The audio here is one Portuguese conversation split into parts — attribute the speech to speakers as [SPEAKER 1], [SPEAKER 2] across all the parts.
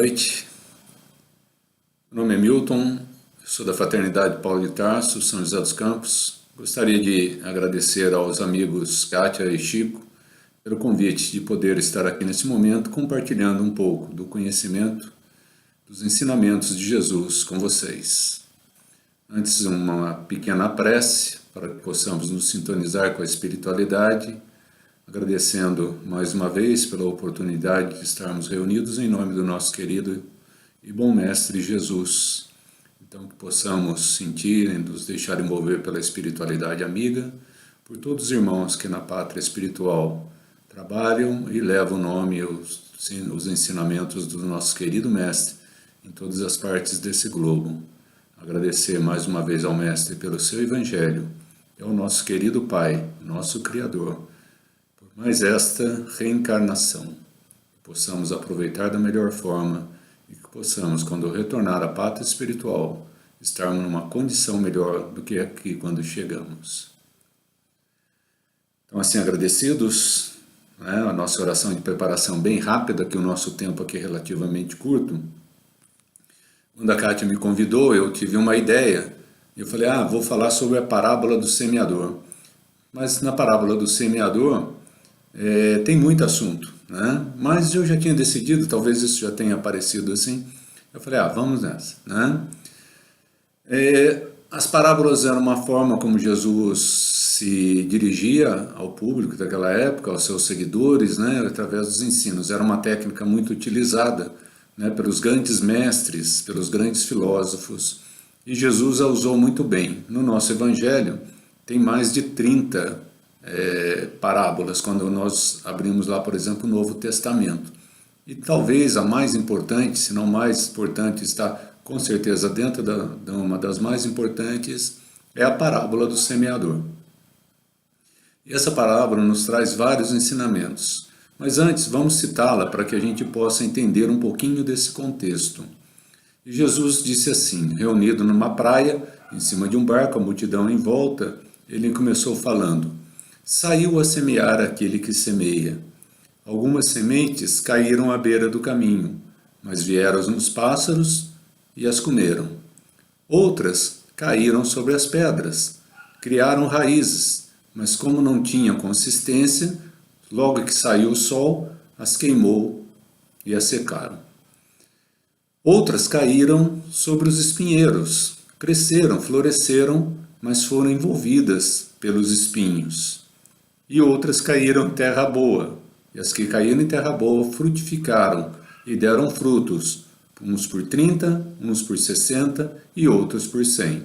[SPEAKER 1] noite. Meu nome é Milton, sou da Fraternidade Paulo de Tarso, São José dos Campos. Gostaria de agradecer aos amigos Kátia e Chico pelo convite de poder estar aqui nesse momento compartilhando um pouco do conhecimento, dos ensinamentos de Jesus com vocês. Antes, uma pequena prece para que possamos nos sintonizar com a espiritualidade, agradecendo mais uma vez pela oportunidade de estarmos reunidos em nome do nosso querido e bom Mestre Jesus. Então, que possamos sentir e nos deixar envolver pela espiritualidade amiga, por todos os irmãos que na pátria espiritual trabalham e levam o nome e os ensinamentos do nosso querido Mestre em todas as partes desse globo. Agradecer mais uma vez ao Mestre pelo seu Evangelho e ao nosso querido Pai, nosso Criador, por mais esta reencarnação. Que possamos aproveitar da melhor forma e que possamos, quando retornar à pátria espiritual, estarmos numa condição melhor do que aqui quando chegamos. Então, assim, agradecidos, a nossa oração de preparação bem rápida, que o nosso tempo aqui é relativamente curto. Quando a Kátia me convidou, eu tive uma ideia. Eu falei, vou falar sobre a parábola do semeador. Mas na parábola do semeador tem muito assunto, né? Mas eu já tinha decidido, talvez isso já tenha aparecido assim. Eu falei, vamos nessa, né? As parábolas eram uma forma como Jesus se dirigia ao público daquela época, aos seus seguidores, né? Através dos ensinos. Era uma técnica muito utilizada, né, pelos grandes mestres, pelos grandes filósofos, e Jesus a usou muito bem. No nosso Evangelho tem mais de 30 parábolas, quando nós abrimos lá, por exemplo, o Novo Testamento. E talvez a mais importante, se não mais importante, está com certeza dentro de uma das mais importantes, é a parábola do semeador. E essa parábola nos traz vários ensinamentos. Mas antes, vamos citá-la para que a gente possa entender um pouquinho desse contexto. E Jesus disse assim, reunido numa praia, em cima de um barco, a multidão em volta, ele começou falando: saiu a semear aquele que semeia. Algumas sementes caíram à beira do caminho, mas vieram os pássaros e as comeram. Outras caíram sobre as pedras, criaram raízes, mas como não tinham consistência, logo que saiu o sol, as queimou e as secaram. Outras caíram sobre os espinheiros, cresceram, floresceram, mas foram envolvidas pelos espinhos. E outras caíram em terra boa, e as que caíram em terra boa frutificaram e deram frutos, uns por 30, uns por 60 e outros por 100.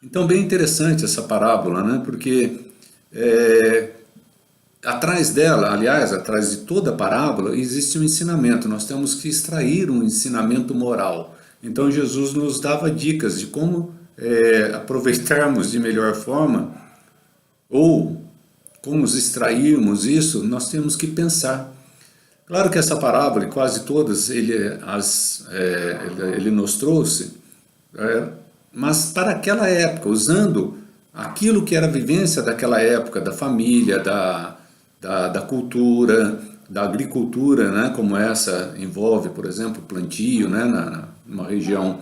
[SPEAKER 1] Então, bem interessante essa parábola, né? Porque atrás dela, aliás, atrás de toda a parábola, existe um ensinamento. Nós temos que extrair um ensinamento moral. Então Jesus nos dava dicas de como aproveitarmos de melhor forma, ou como extrairmos isso, nós temos que pensar. Claro que essa parábola, e quase todas, ele nos trouxe, mas para aquela época, usando aquilo que era a vivência daquela época, da família, da cultura, da agricultura, né, como essa envolve, por exemplo, plantio, né, numa região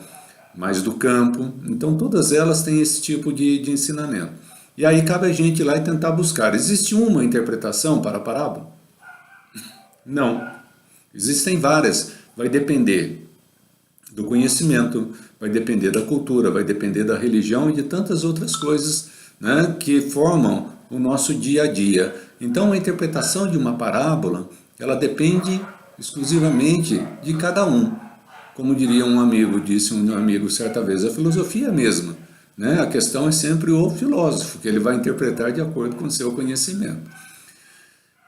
[SPEAKER 1] mais do campo. Então, todas elas têm esse tipo de ensinamento. E aí cabe a gente ir lá e tentar buscar. Existe uma interpretação para a parábola? Não. Existem várias. Vai depender do conhecimento, vai depender da cultura, vai depender da religião e de tantas outras coisas, né, que formam o nosso dia a dia. Então, a interpretação de uma parábola, ela depende exclusivamente de cada um. Como diria um amigo, disse um amigo certa vez, a filosofia é a mesma, né? A questão é sempre o filósofo, que ele vai interpretar de acordo com o seu conhecimento.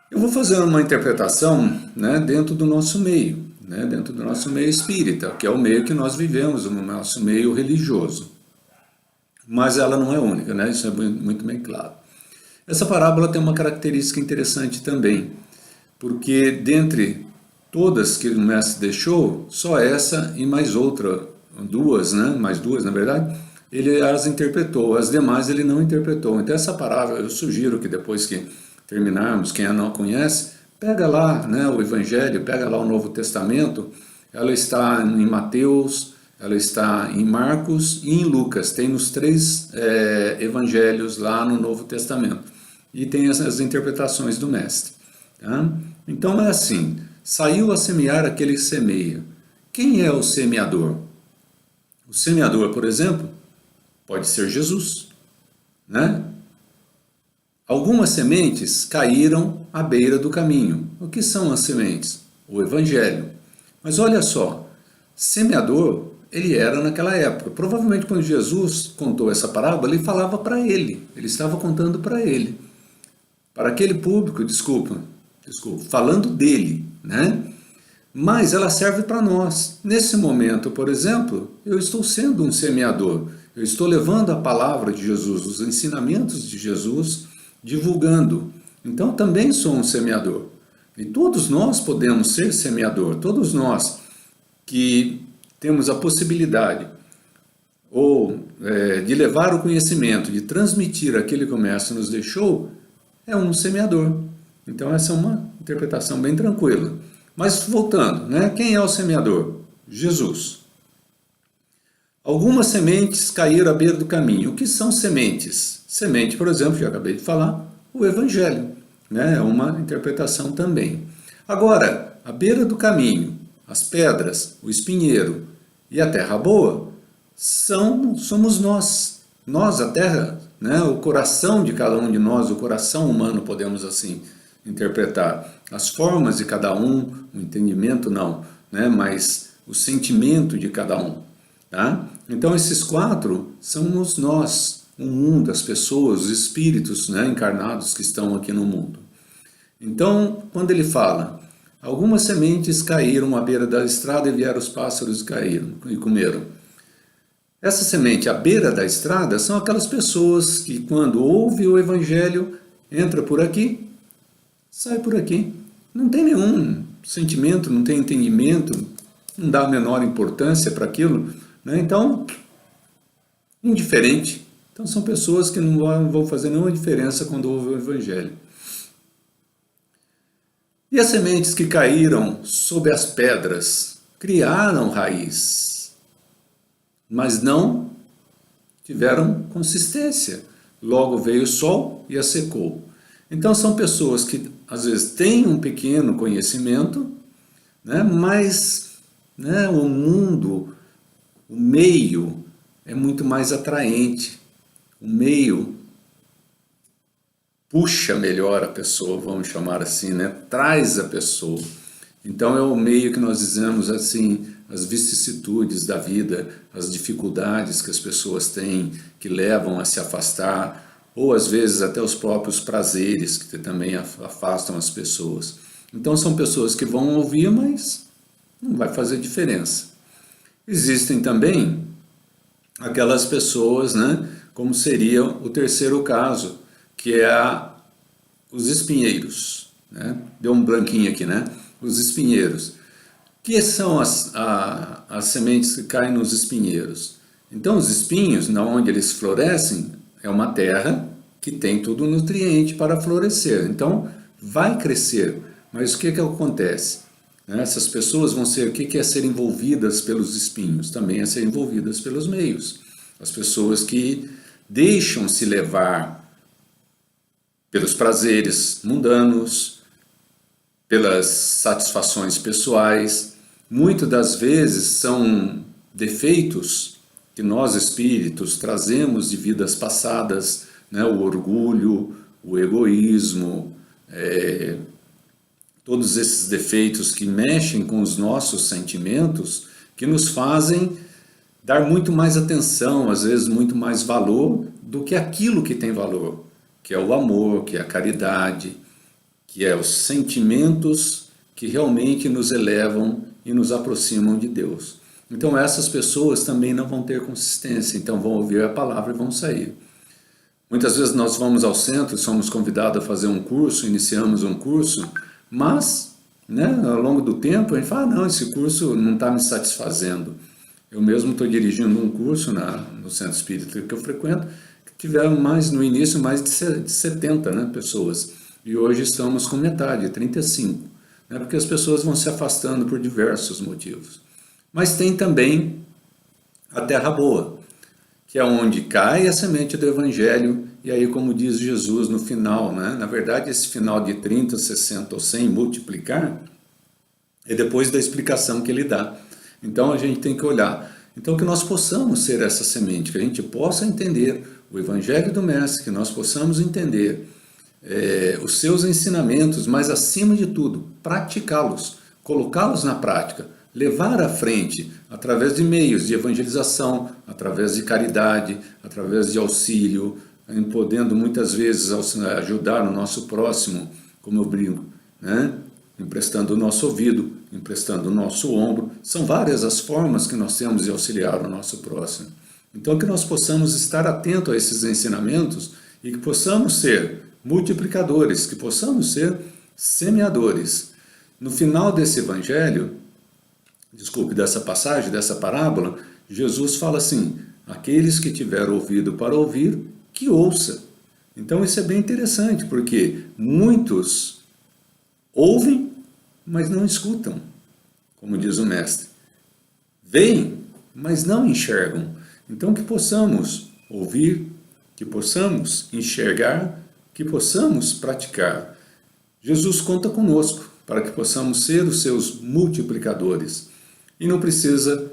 [SPEAKER 1] Eu vou fazer uma interpretação, né, dentro do nosso meio, né, dentro do nosso meio espírita, que é o meio que nós vivemos, o nosso meio religioso. Mas ela não é única, né? Isso é muito bem claro. Essa parábola tem uma característica interessante também, porque dentre todas que o mestre deixou, só essa e mais duas, né? Mais duas na verdade, ele as interpretou, as demais ele não interpretou. Então essa parábola, eu sugiro que depois que terminarmos, quem a não conhece, Pega lá, né, o Evangelho, pega lá o Novo Testamento, ela está em Mateus, ela está em Marcos e em Lucas. Tem nos três evangelhos lá no Novo Testamento. E tem as interpretações do Mestre. Tá? Então é assim, saiu a semear aquele que semeia. Quem é o semeador? O semeador, por exemplo, pode ser Jesus, né? Algumas sementes caíram à beira do caminho. O que são as sementes? O Evangelho. Mas olha só, semeador, ele era naquela época. Provavelmente quando Jesus contou essa parábola, ele falava para ele. Ele estava contando para ele. Para aquele público, desculpa, falando dele, né? Mas ela serve para nós. Nesse momento, por exemplo, eu estou sendo um semeador. Eu estou levando a palavra de Jesus, os ensinamentos de Jesus, divulgando. Então também sou um semeador. E todos nós podemos ser semeador. Todos nós que temos a possibilidade de levar o conhecimento, de transmitir aquilo que o Mestre nos deixou, é um semeador. Então essa é uma interpretação bem tranquila. Mas voltando, né? Quem é o semeador? Jesus. Algumas sementes caíram à beira do caminho. O que são sementes? Semente, por exemplo, já acabei de falar, o Evangelho, né? É uma interpretação também. Agora, à beira do caminho, as pedras, o espinheiro e a terra boa, somos nós. Nós, a terra, né? O coração de cada um de nós, o coração humano, podemos assim interpretar. As formas de cada um, o entendimento não, né? Mas o sentimento de cada um. Tá? Então esses quatro somos nós, o mundo, as pessoas, os espíritos, né, encarnados que estão aqui no mundo. Então, quando ele fala, algumas sementes caíram à beira da estrada e vieram os pássaros e caíram e comeram. Essa semente à beira da estrada são aquelas pessoas que quando ouve o Evangelho, entra por aqui, sai por aqui. Não tem nenhum sentimento, não tem entendimento, não dá a menor importância para aquilo. Né? Então, indiferente. Então, são pessoas que não vão fazer nenhuma diferença quando ouvem o Evangelho. E as sementes que caíram sob as pedras criaram raiz, mas não tiveram consistência. Logo veio o sol e a secou. Então, são pessoas que, às vezes, têm um pequeno conhecimento, né? Mas né, o mundo... O meio é muito mais atraente, o meio puxa melhor a pessoa, vamos chamar assim, né? Traz a pessoa. Então é o meio que nós dizemos assim, as vicissitudes da vida, as dificuldades que as pessoas têm, que levam a se afastar, ou às vezes até os próprios prazeres que também afastam as pessoas. Então são pessoas que vão ouvir, mas não vai fazer diferença. Existem também aquelas pessoas, né, como seria o terceiro caso, que é os espinheiros. Né? Deu um branquinho aqui, né? Os espinheiros. Que são as sementes que caem nos espinheiros? Então, os espinhos, onde eles florescem, é uma terra que tem todo o nutriente para florescer. Então, vai crescer. Mas o que acontece? Essas pessoas vão ser, o que é ser envolvidas pelos espinhos? Também é ser envolvidas pelos meios. As pessoas que deixam-se levar pelos prazeres mundanos, pelas satisfações pessoais. Muitas das vezes são defeitos que nós espíritos trazemos de vidas passadas, né? O orgulho, o egoísmo, todos esses defeitos que mexem com os nossos sentimentos, que nos fazem dar muito mais atenção, às vezes muito mais valor do que aquilo que tem valor, que é o amor, que é a caridade, que é os sentimentos que realmente nos elevam e nos aproximam de Deus. Então essas pessoas também não vão ter consistência, então vão ouvir a palavra e vão sair. Muitas vezes nós vamos ao centro, somos convidados a fazer um curso, iniciamos um curso, mas, né, ao longo do tempo, a gente fala, não, esse curso não está me satisfazendo. Eu mesmo estou dirigindo um curso no centro espírita que eu frequento, que tiveram no início mais de 70 né, pessoas. e hoje estamos com metade, 35, né? Porque as pessoas vão se afastando por diversos motivos. Mas tem também a terra boa, que é onde cai a semente do Evangelho, e aí, como diz Jesus no final, né? Na verdade, esse final de 30, 60 ou 100, multiplicar, é depois da explicação que ele dá. Então a gente tem que olhar. Então que nós possamos ser essa semente, que a gente possa entender o Evangelho do Mestre, que nós possamos entender os seus ensinamentos, mas acima de tudo, praticá-los, colocá-los na prática, levar à frente, através de meios de evangelização, através de caridade, através de auxílio, podendo muitas vezes ajudar o nosso próximo, como eu brinco, né? Emprestando o nosso ouvido, emprestando o nosso ombro. São várias as formas que nós temos de auxiliar o nosso próximo. Então que nós possamos estar atentos a esses ensinamentos e que possamos ser multiplicadores, que possamos ser semeadores. No final desse evangelho, dessa passagem, dessa parábola, Jesus fala assim: aqueles que tiveram ouvido para ouvir, que ouça. Então isso é bem interessante, porque muitos ouvem, mas não escutam, como diz o mestre. Veem, mas não enxergam. Então que possamos ouvir, que possamos enxergar, que possamos praticar. Jesus conta conosco para que possamos ser os seus multiplicadores. E não precisa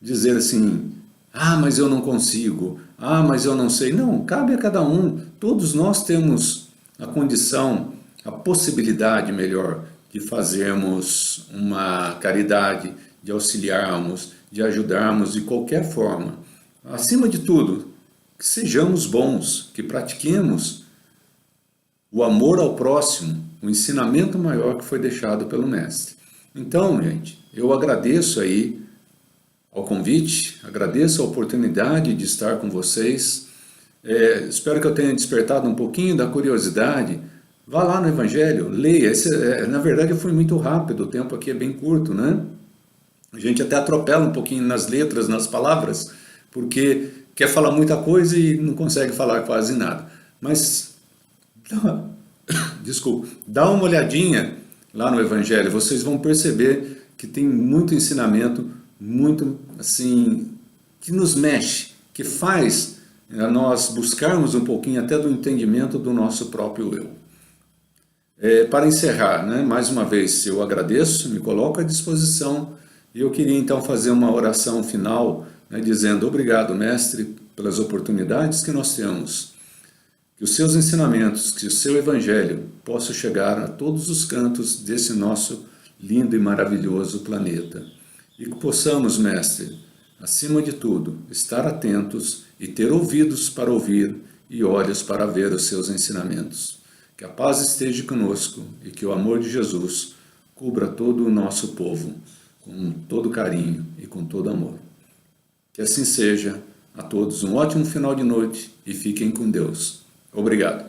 [SPEAKER 1] dizer assim: ah, mas eu não consigo, ah, mas eu não sei. Não, cabe a cada um. Todos nós temos a condição, a possibilidade, melhor, de fazermos uma caridade, de auxiliarmos, de ajudarmos de qualquer forma. Acima de tudo, que sejamos bons, que pratiquemos o amor ao próximo, o ensinamento maior que foi deixado pelo Mestre. Então, gente, eu agradeço aí ao convite, agradeço a oportunidade de estar com vocês. Espero que eu tenha despertado um pouquinho da curiosidade. Vá lá no Evangelho, leia. Na verdade, eu fui muito rápido, o tempo aqui é bem curto, né? A gente até atropela um pouquinho nas letras, nas palavras, porque quer falar muita coisa e não consegue falar quase nada. Mas, desculpa, dá uma olhadinha lá no Evangelho, vocês vão perceber que tem muito ensinamento, muito assim, que nos mexe, que faz nós buscarmos um pouquinho até do entendimento do nosso próprio eu. Para encerrar, né, mais uma vez, eu agradeço, me coloco à disposição, e eu queria então fazer uma oração final, né, dizendo: obrigado, Mestre, pelas oportunidades que nós temos, que os seus ensinamentos, que o seu Evangelho possa chegar a todos os cantos desse nosso lindo e maravilhoso planeta. E que possamos, Mestre, acima de tudo, estar atentos e ter ouvidos para ouvir e olhos para ver os seus ensinamentos. Que a paz esteja conosco e que o amor de Jesus cubra todo o nosso povo, com todo carinho e com todo amor. Que assim seja. A todos um ótimo final de noite e fiquem com Deus. Obrigado.